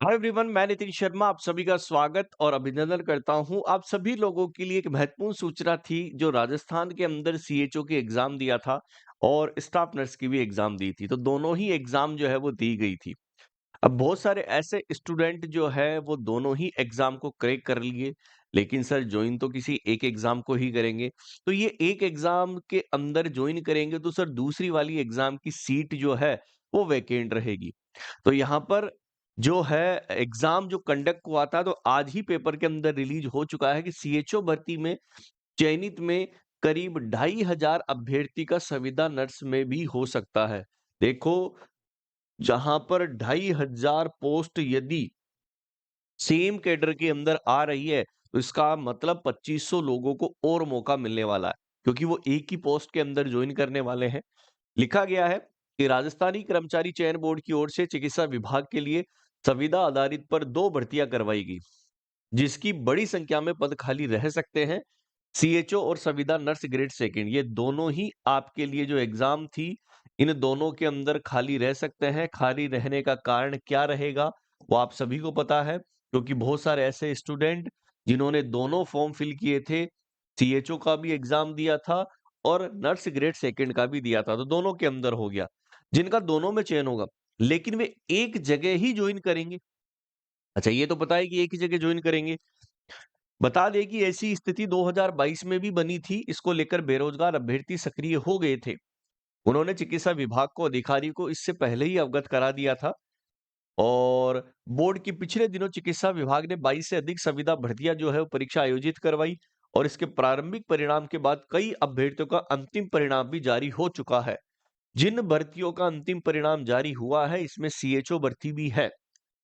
Hi everyone, मैं नितिन शर्मा आप सभी का स्वागत और अभिनंदन करता हूं। आप सभी लोगों के लिए एक महत्वपूर्ण सूचना थी जो राजस्थान के अंदर सीएचओ की एग्जाम दिया था और स्टाफ नर्स की भी एग्जाम दी थी। तो दोनों ही एग्जाम जो है वो दी गई थी। अब बहुत सारे ऐसे स्टूडेंट जो है वो दोनों ही एग्जाम को क्रैक कर लिए, लेकिन सर ज्वाइन तो किसी एक एग्जाम को ही करेंगे। तो ये एक एग्जाम के अंदर ज्वाइन करेंगे तो सर दूसरी वाली एग्जाम की सीट जो है वो वैकेंट रहेगी। तो यहाँ पर जो है एग्जाम जो कंडक्ट हुआ था, तो आज ही पेपर के अंदर रिलीज हो चुका है कि सीएचओ भर्ती में चयनित में करीब 2,500 अभ्यर्थी का संविदा नर्स में भी हो सकता है। देखो, जहां पर 2,500 पोस्ट यदि सेम कैडर के अंदर आ रही है, तो इसका मतलब 2500 लोगों को और मौका मिलने वाला है, क्योंकि वो एक ही पोस्ट के अंदर ज्वाइन करने वाले हैं। लिखा गया है कि राजस्थानी कर्मचारी चयन बोर्ड की ओर से चिकित्सा विभाग के लिए संविदा आधारित पर 2 भर्तियां करवाई गई, जिसकी बड़ी संख्या में पद खाली रह सकते हैं। सीएचओ और संविदा नर्स ग्रेड सेकंड, ये दोनों ही आपके लिए जो एग्जाम थी, इन दोनों के अंदर खाली रह सकते हैं। खाली रहने का कारण क्या रहेगा वो आप सभी को पता है, क्योंकि बहुत सारे ऐसे स्टूडेंट जिन्होंने दोनों फॉर्म फिल किए थे, सीएचओ का भी एग्जाम दिया था और नर्स ग्रेड सेकंड का भी दिया था, तो दोनों के अंदर हो गया। जिनका दोनों में चयन होगा, लेकिन वे एक जगह ही ज्वाइन करेंगे। अच्छा, ये तो पता है कि एक ही जगह ज्वाइन करेंगे। बता दें कि ऐसी स्थिति 2022 में भी बनी थी। इसको लेकर बेरोजगार अभ्यर्थी सक्रिय हो गए थे। उन्होंने चिकित्सा विभाग को अधिकारी को इससे पहले ही अवगत करा दिया था और बोर्ड की पिछले दिनों चिकित्सा विभाग ने 22 से अधिक संविदा भर्तियां जो है वो परीक्षा आयोजित करवाई और इसके प्रारंभिक परिणाम के बाद कई अभ्यर्थियों का अंतिम परिणाम भी जारी हो चुका है। जिन भर्तियों का अंतिम परिणाम जारी हुआ है, इसमें सीएचओ भर्ती भी है।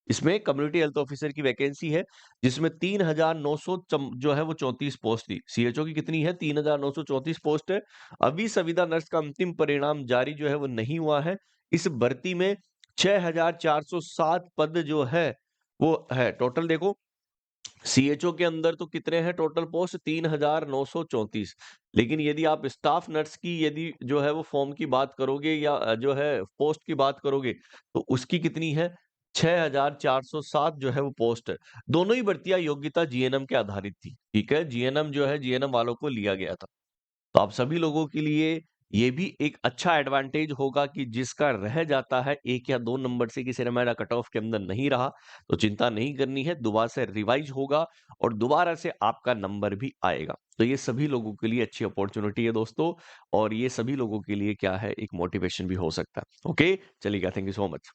इसमें कम्युनिटी हेल्थ ऑफिसर की वैकेंसी है, जिसमें 3,900 जो है वो 34 पोस्ट थी। सीएचओ की कितनी है? 3,934 पोस्ट है। अभी संविदा नर्स का अंतिम परिणाम जारी जो है वो नहीं हुआ है। इस भर्ती में 6,407 पद जो है वो है। टोटल देखो, सीएचओ के अंदर तो कितने हैं टोटल पोस्ट? 3,934। लेकिन यदि आप स्टाफ नर्स की यदि जो है वो फॉर्म की बात करोगे या जो है पोस्ट की बात करोगे, तो उसकी कितनी है? 6,407 जो है वो पोस्ट है। दोनों ही भर्तियां योग्यता जीएनएम के आधारित थी। ठीक है, जीएनएम जो है जीएनएम वालों को लिया गया था। तो आप सभी लोगों के लिए ये भी एक अच्छा एडवांटेज होगा कि जिसका रह जाता है 1 या 2 नंबर से, किसी ने मेरा कट ऑफ के अंदर नहीं रहा, तो चिंता नहीं करनी है, दोबारा से रिवाइज होगा और दोबारा से आपका नंबर भी आएगा। तो ये सभी लोगों के लिए अच्छी अपॉर्चुनिटी है दोस्तों, और ये सभी लोगों के लिए क्या है, एक मोटिवेशन भी हो सकता है। ओके, चलिएगा, थैंक यू सो मच।